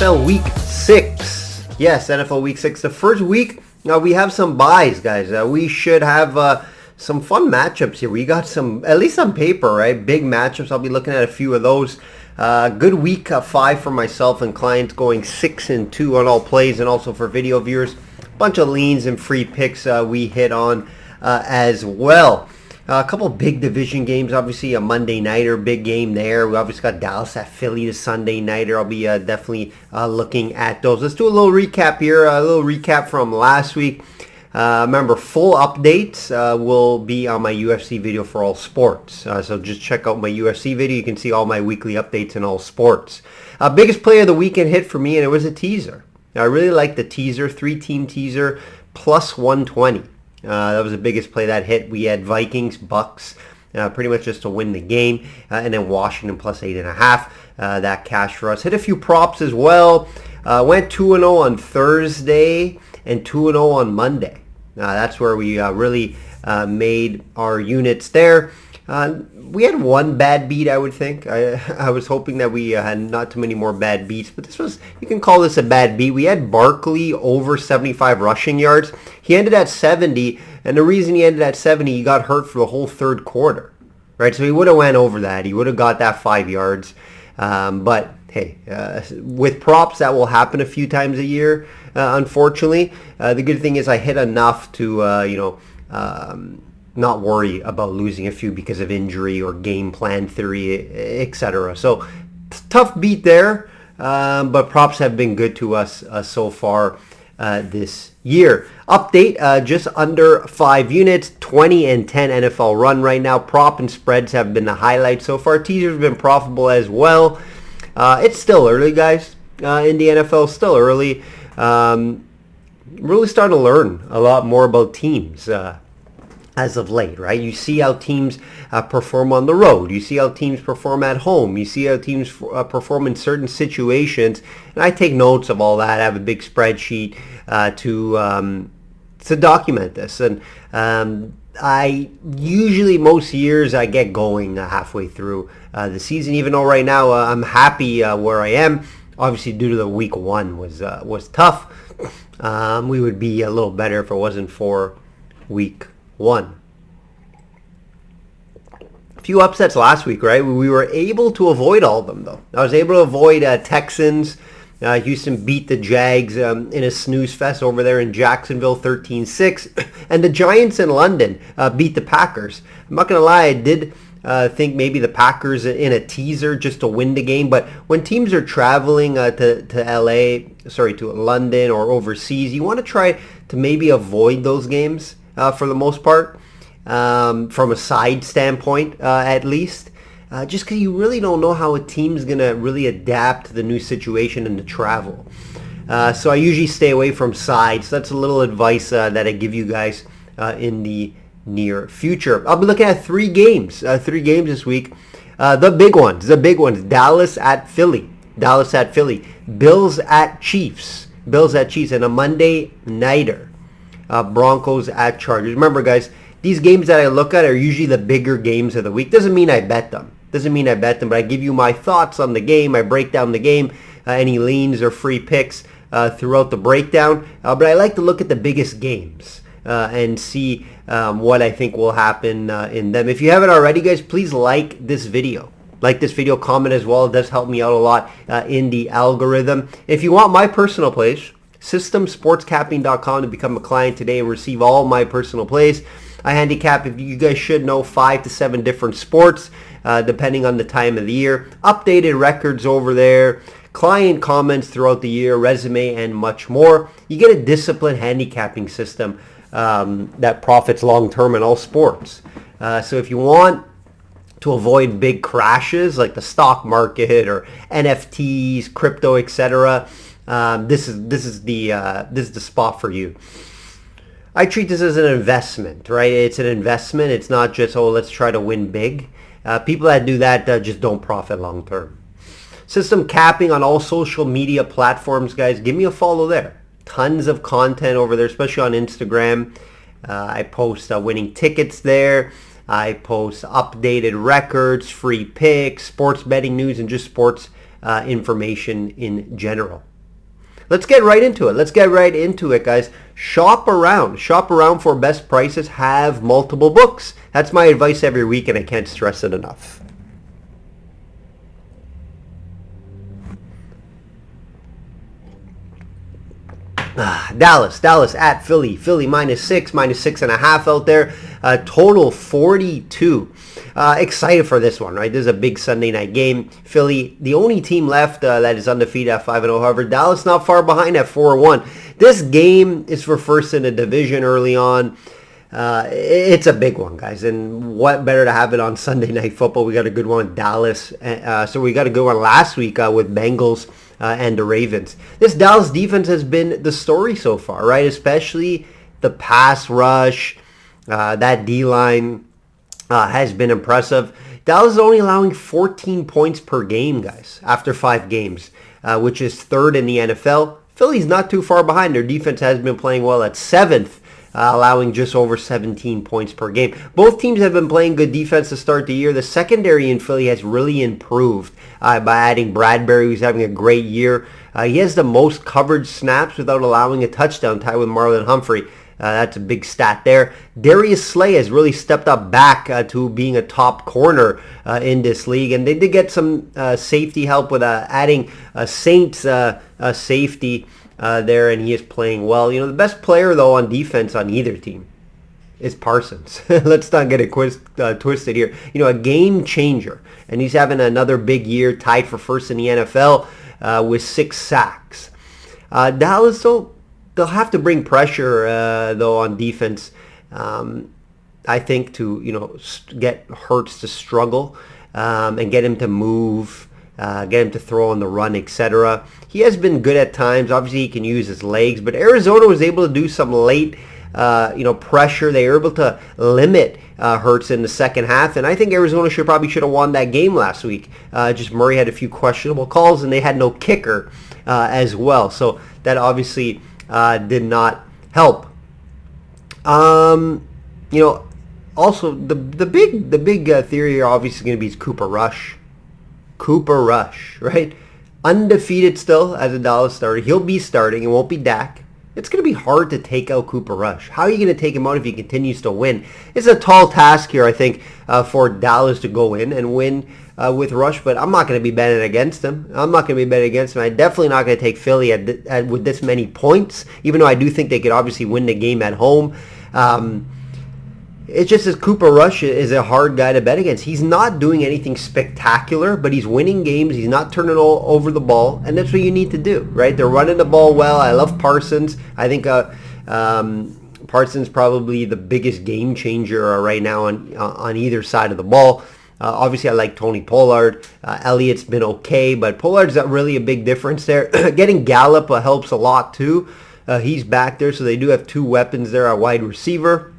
NFL Week 6. Yes, NFL Week 6. The first week, we have some buys, guys. We should have some fun matchups here. We got some, at least on paper, right? Big matchups. I'll be looking at a few of those. Good week 5 for myself and clients, going 6-2 on all plays, and also for video viewers. Bunch of leans and free picks we hit on as well. A couple big division games, obviously a Monday nighter, big game there. We obviously got Dallas at Philly, the Sunday nighter. I'll be definitely looking at those. Let's do a little recap here, a little recap from last week. Remember, full updates will be on my UFC video for all sports. So just check out my UFC video. You can see all my weekly updates in all sports. Biggest play of the weekend hit for me, and it was a teaser. I really like the teaser, 3-team teaser, plus 120. That was the biggest play that hit. We had Vikings, Bucks, pretty much just to win the game, and then Washington plus 8.5. That cash for us. Hit a few props as well. Went 2-0 on Thursday and 2-0 on Monday. That's where we really made our units there. We had one bad beat, I would think. I was hoping that we had not too many more bad beats, but this was, you can call this a bad beat. We had Barkley over 75 rushing yards. He ended at 70, and the reason he ended at 70, he got hurt for the whole third quarter, right? So he would have went over that. He would have got that 5 yards. But hey, with props, that will happen a few times a year, unfortunately. The good thing is I hit enough to, not worry about losing a few because of injury or game plan theory, etc. So tough beat there, but props have been good to us so far this year. Update, just under 5 units, 20-10 NFL run right now. Prop and spreads have been the highlight so far. Teasers have been profitable as well. It's still early, guys, in the NFL, still early. Really starting to learn a lot more about teams as of late, right? You see how teams perform on the road. You see how teams perform at home. You see how teams perform in certain situations. And I take notes of all that. I have a big spreadsheet to document this. And I usually, most years, I get going halfway through the season, even though right now I'm happy where I am. Obviously, due to the week 1 was tough. We would be a little better if it wasn't for week 1. A few upsets last week, right? We were able to avoid all of them, though. I was able to avoid Texans. Houston beat the Jags in a snooze fest over there in Jacksonville, 13-6. And the Giants in London beat the Packers. I'm not going to lie, I did think maybe the Packers in a teaser just to win the game. But when teams are traveling to London or overseas, you want to try to maybe avoid those games. For the most part, from a side standpoint, at least, just because you really don't know how a team's going to really adapt to the new situation and the travel. So I usually stay away from sides. That's a little advice that I give you guys in the near future. I'll be looking at 3 games this week. The big ones, Dallas at Philly, Bills at Chiefs, and a Monday nighter. Broncos at Chargers. Remember, guys, these games that I look at are usually the bigger games of the week. Doesn't mean I bet them, but I give you my thoughts on the game. I break down the game, any leans or free picks throughout the breakdown. But I like to look at the biggest games and see what I think will happen in them. If you haven't already, guys, please like this video. Comment as well. It does help me out a lot in the algorithm. If you want my personal plays, systemsportscapping.com to become a client today and receive all my personal plays. I handicap, if you guys should know, 5 to 7 different sports, depending on the time of the year. Updated records over there, client comments throughout the year, resume, and much more. You get a disciplined handicapping system that profits long-term in all sports. So if you want to avoid big crashes like the stock market or NFTs, crypto, etc., this is the spot for you. I treat this as an investment, right? It's an investment. It's not just, let's try to win big. People that do that just don't profit long term. System capping on all social media platforms, guys. Give me a follow there. Tons of content over there, especially on Instagram. I post winning tickets there. I post updated records, free picks, sports betting news, and just sports information in general. let's get right into it. Let's get right into it, guys. Shop around. Shop around for best prices. Have multiple books. That's my advice every week, and I can't stress it enough. Dallas at Philly. Philly -6, -6.5 out there. Total 42. Excited for this one, right? This is a big Sunday night game. Philly, the only team left that is undefeated at 5-0. However, Dallas not far behind at 4-1. This game is for first in the division early on. It's a big one, guys, and what better to have it on Sunday Night Football? We got a good one with Dallas. So we got a good one last week with Bengals and the Ravens. This Dallas defense has been the story so far, right? Especially the pass rush. That D-line has been impressive. Dallas is only allowing 14 points per game, guys, after 5 games, which is 3rd in the NFL. Philly's not too far behind. Their defense has been playing well at 7th, allowing just over 17 points per game. Both teams have been playing good defense to start the year. The secondary in Philly has really improved by adding Bradbury, who's having a great year. He has the most coverage snaps without allowing a touchdown, tied with Marlon Humphrey. That's a big stat there. Darius Slay has really stepped up back to being a top corner in this league. And they did get some safety help with adding Saints safety there, and he is playing well. You know, the best player, though, on defense on either team is Parsons. Let's not get it twisted here. You know, a game changer. And he's having another big year, tied for first in the NFL with 6 sacks. Dallas, though, they'll have to bring pressure, though, on defense, I think, to, you know, get Hurts to struggle and get him to move, get him to throw on the run, etc. He has been good at times. Obviously, he can use his legs, but Arizona was able to do some late, pressure. They were able to limit Hurts in the second half, and I think Arizona should have won that game last week. Just Murray had a few questionable calls, and they had no kicker as well. So that obviously did not help. Also the big theory here obviously is going to be Cooper Rush. Cooper Rush, right? Undefeated still as a Dallas starter. He'll be starting. It won't be Dak. It's going to be hard to take out Cooper Rush. How are you going to take him out if he continues to win? It's a tall task here, I think, for Dallas to go in and win with Rush, but I'm not going to be betting against him. I'm definitely not going to take Philly with this many points, even though I do think they could obviously win the game at home. It's just as Cooper Rush is a hard guy to bet against. He's not doing anything spectacular, but he's winning games. He's not turning all over the ball, and that's what you need to do, right? They're running the ball well. I love Parsons. I think Parsons probably the biggest game changer right now on either side of the ball. Obviously, I like Tony Pollard. Elliott's been okay, but Pollard's not really a big difference there. Getting Gallup helps a lot, too. He's back there, so they do have 2 weapons there at wide receiver.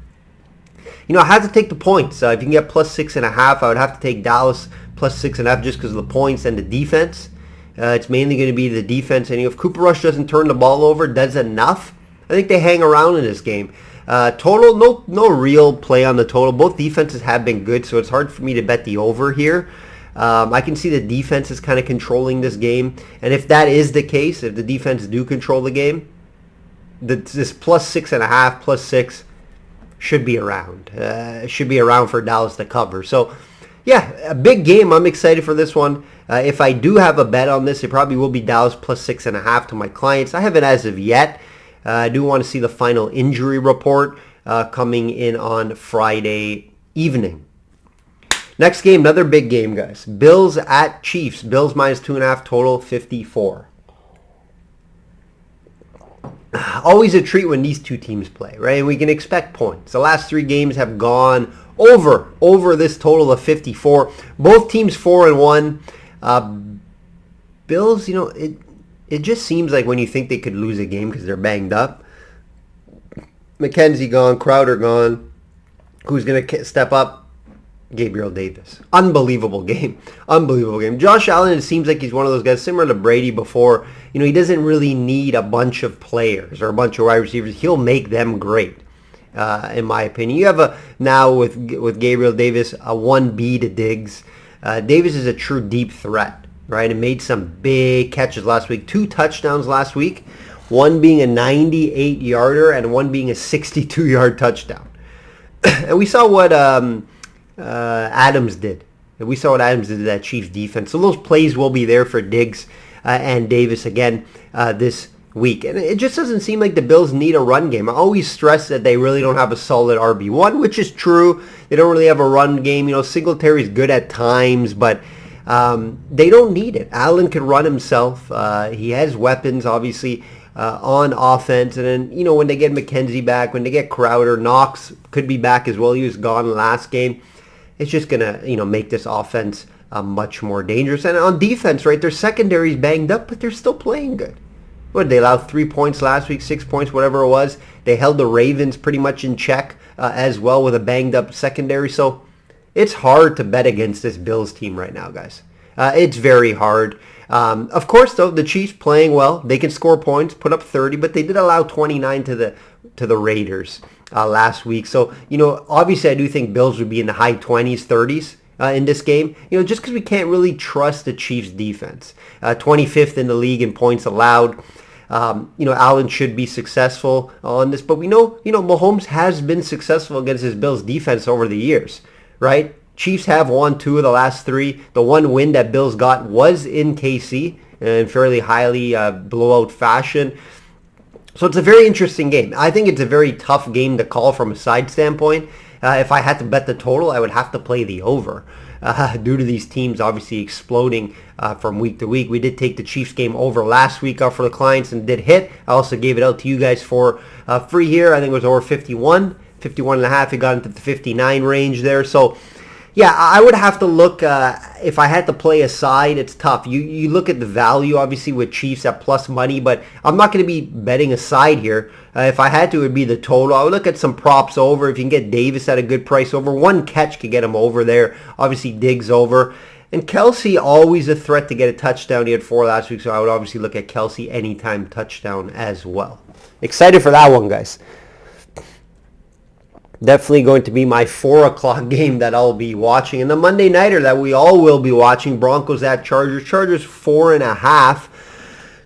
You know, I have to take the points. If you can get +6.5, I would have to take Dallas +6.5 just because of the points and the defense. It's mainly going to be the defense. And if Cooper Rush doesn't turn the ball over, does enough, I think they hang around in this game. Total, no real play on the total. Both defenses have been good, so it's hard for me to bet the over here. I can see the defense is kind of controlling this game. And if that is the case, if the defense do control the game, this +6.5, +6, should be around. Should be around for Dallas to cover. So, yeah, a big game. I'm excited for this one. If I do have a bet on this, it probably will be Dallas +6.5 to my clients. I haven't as of yet. I do want to see the final injury report coming in on Friday evening. Next game, another big game, guys. Bills at Chiefs. Bills -2.5, total 54. Always a treat when these two teams play, right? And we can expect points. The last 3 games have gone over this total of 54. Both teams 4-1. Bills, you know, it just seems like when you think they could lose a game because they're banged up. McKenzie gone, Crowder gone. Who's going to step up? Gabriel Davis. Unbelievable game. Josh Allen, it seems like he's one of those guys similar to Brady before. You know, he doesn't really need a bunch of players or a bunch of wide receivers. He'll make them great, in my opinion. You have now with Gabriel Davis, a 1B to Diggs. Davis is a true deep threat. right? And made some big catches last week. 2 touchdowns last week, one being a 98-yarder and one being a 62-yard touchdown. And we saw what Adams did. We saw what Adams did to that Chiefs defense. So those plays will be there for Diggs and Davis again this week. And it just doesn't seem like the Bills need a run game. I always stress that they really don't have a solid RB1, which is true. They don't really have a run game. You know, Singletary's good at times, but they don't need it. Allen can run himself. He has weapons, obviously, on offense. And then, you know, when they get McKenzie back, when they get Crowder, Knox could be back as well. He was gone last game. It's just going to, you know, make this offense much more dangerous. And on defense, right, their secondary's banged up, but they're still playing good. What, they allowed 3 points last week, 6 points, whatever it was. They held the Ravens pretty much in check as well with a banged up secondary. So it's hard to bet against this Bills team right now, guys. It's very hard. Of course, though, the Chiefs playing well. They can score points, put up 30, but they did allow 29 to the Raiders last week. So, you know, obviously I do think Bills would be in the high 20s, 30s. In this game, you know, just because we can't really trust the Chiefs defense. 25th in the league in points allowed. You know, Allen should be successful on this, but we know, you know, Mahomes has been successful against his Bills defense over the years, right? Chiefs have won 2 of the last 3. The one win that Bills got was in KC in fairly highly blowout fashion. So it's a very interesting game. I think it's a very tough game to call from a side standpoint. If I had to bet the total, I would have to play the over due to these teams obviously exploding from week to week. We did take the Chiefs game over last week for the clients and did hit. I also gave it out to you guys for free here. I think it was over 51 and a half. It got into the 59 range there. So, yeah, I would have to look. If I had to play a side, it's tough. You look at the value, obviously, with Chiefs at plus money, but I'm not going to be betting a side here. If I had to, it would be the total. I would look at some props over. If you can get Davis at a good price over, one catch could get him over there. Obviously, Diggs over. And Kelsey, always a threat to get a touchdown. He had 4 last week, so I would obviously look at Kelsey anytime touchdown as well. Excited for that one, guys. Definitely going to be my 4 o'clock game that I'll be watching. And the Monday nighter that we all will be watching, Broncos at Chargers. Chargers 4.5.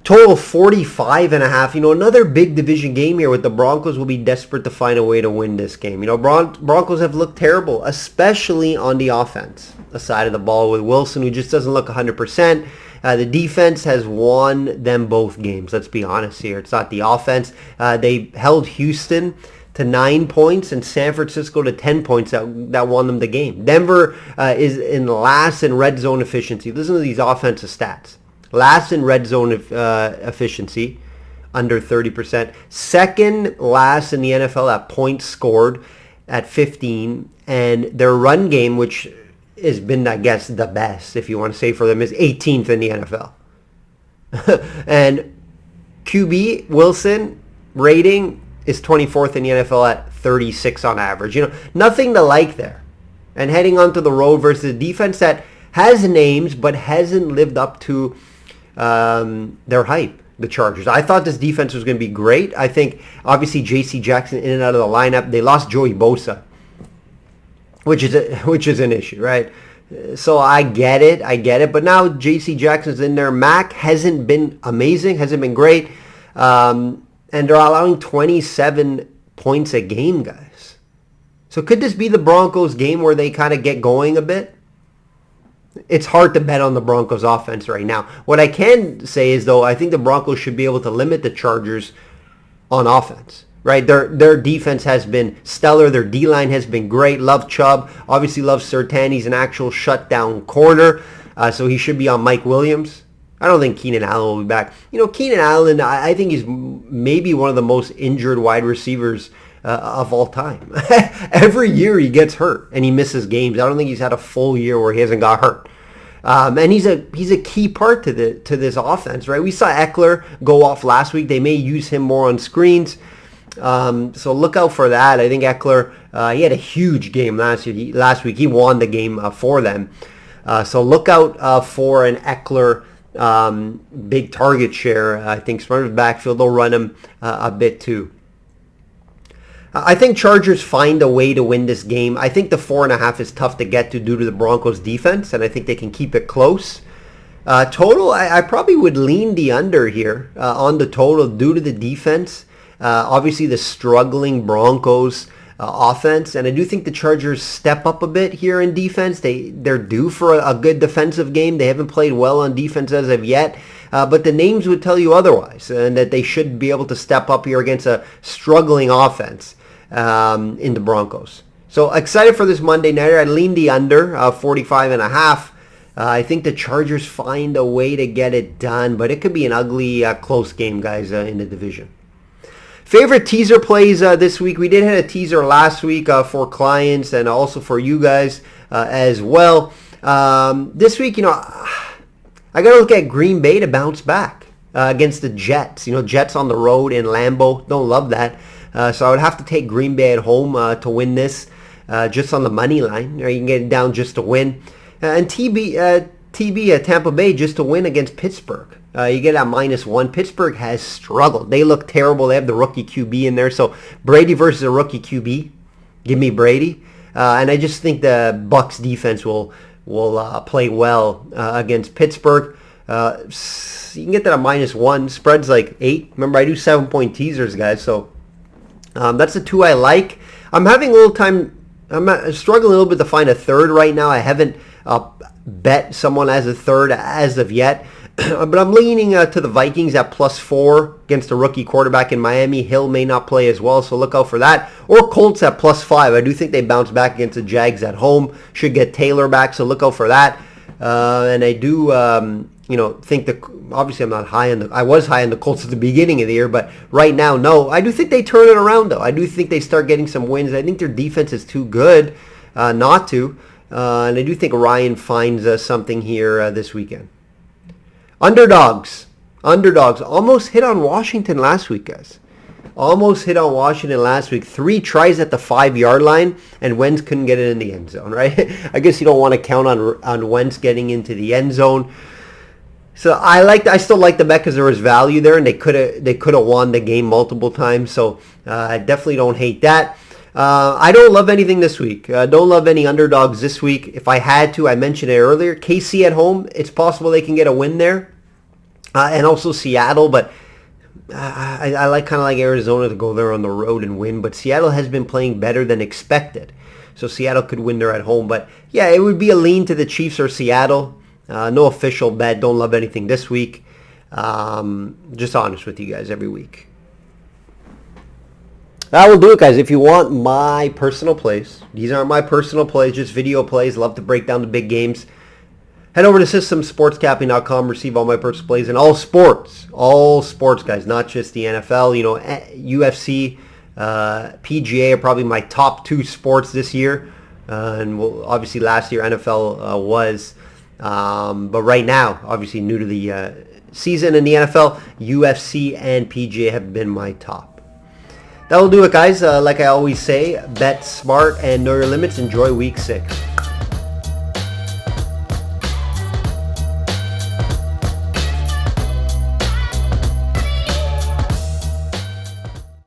Total 45.5. You know, another big division game here with the Broncos will be desperate to find a way to win this game. You know, Broncos have looked terrible, especially on the offense. The side of the ball with Wilson, who just doesn't look 100%. The defense has won them both games. Let's be honest here. It's not the offense. They held Houston to 9 points and San Francisco to 10 points that won them the game. Denver is in last in red zone efficiency. Listen to these offensive stats. Last in red zone efficiency, under 30%. Second last in the NFL at points scored at 15. And their run game, which has been, I guess, the best, if you want to say for them, is 18th in the NFL. And QB, Wilson, rating is 24th in the NFL at 36 on average. You know, nothing to like there. And heading onto the road versus a defense that has names but hasn't lived up to their hype, the Chargers. I thought this defense was going to be great. I think, obviously, J.C. Jackson in and out of the lineup. They lost Joey Bosa, which is an issue, right? So I get it. But now J.C. Jackson's in there. Mac hasn't been amazing, hasn't been great. And they're allowing 27 points a game, guys. So could this be the Broncos game where they kind of get going a bit? It's hard to bet on the Broncos offense right now. What I can say is, though, I think the Broncos should be able to limit the Chargers on offense. Right? Their defense has been stellar. Their D-line has been great. Love Chubb. Obviously love Surtain. He's an actual shutdown corner. So he should be on Mike Williams. I don't think Keenan Allen will be back. You know, Keenan Allen, I think he's maybe one of the most injured wide receivers of all time. Every year he gets hurt and he misses games. I don't think he's had a full year where he hasn't got hurt. And he's a key part to this offense, right? We saw Eckler go off last week. They may use him more on screens. So look out for that. I think Eckler, he had a huge game last week. He won the game for them. So look out for an Eckler big target share. I think Smarter's backfield, they'll run him a bit too. I think Chargers find a way to win this game. I think the 4.5 is tough to get to due to the Broncos defense, and I think they can keep it close. Total, I probably would lean the under here on the total due to the defense. Obviously, the struggling Broncos offense, and I do think the Chargers step up a bit here in defense. They're due for a good defensive game. They haven't played well on defense as of yet, but the names would tell you otherwise, and that they should be able to step up here against a struggling offense in the Broncos. So excited for this Monday nighter. I lean the under 45.5. I think the Chargers find a way to get it done, but it could be an ugly, close game, guys, in the division. Favorite teaser plays this week. We did hit a teaser last week for clients and also for you guys as well. This week, I got to look at Green Bay to bounce back against the Jets. Jets on the road in Lambeau. Don't love that. So I would have to take Green Bay at home to win this just on the money line. Or you can get it down just to win. And TB Tampa Bay just to win against Pittsburgh. You get at -1. Pittsburgh has struggled. They look terrible. They have the rookie QB in there. So Brady versus a rookie QB. Give me Brady. And I just think the Bucs defense will play well against Pittsburgh. You can get that at -1. Spread's like 8. Remember, I do 7-point teasers, guys. So that's the two I like. I'm having a little time. I'm struggling a little bit to find a third right now. I haven't bet someone as a third as of yet. But I'm leaning to the Vikings at +4 against a rookie quarterback in Miami. Hill may not play as well, so look out for that. Or Colts at +5. I do think they bounce back against the Jags at home. Should get Taylor back, so look out for that. And I do, think that obviously I'm not high on I was high on the Colts at the beginning of the year, but right now, no. I do think they turn it around, though. I do think they start getting some wins. I think their defense is too good not to. And I do think Ryan finds something here this weekend. Underdogs. Almost hit on Washington last week, guys. Almost hit on Washington last week. 3 tries at the 5-yard line, and Wentz couldn't get it in the end zone, right? I guess you don't want to count on Wentz getting into the end zone. So I still like the bet because there was value there, and they could have won the game multiple times. So I definitely don't hate that. I don't love anything this week. Don't love any underdogs this week. If I had to, I mentioned it earlier. KC at home, it's possible they can get a win there. And also Seattle, but I like kind of like Arizona to go there on the road and win. But Seattle has been playing better than expected. So Seattle could win there at home. But yeah, it would be a lean to the Chiefs or Seattle. No official bet. Don't love anything this week. Just honest with you guys every week. That will do it, guys. If you want my personal plays, these aren't my personal plays, just video plays. Love to break down the big games. Head over to systemsportscapping.com. Receive all my personal plays in all sports, guys, not just the NFL. UFC, PGA are probably my top 2 sports this year. And obviously last year NFL was. But right now, obviously new to the season in the NFL, UFC and PGA have been my top. That will do it, guys. Like I always say, bet smart and know your limits. Enjoy week 6.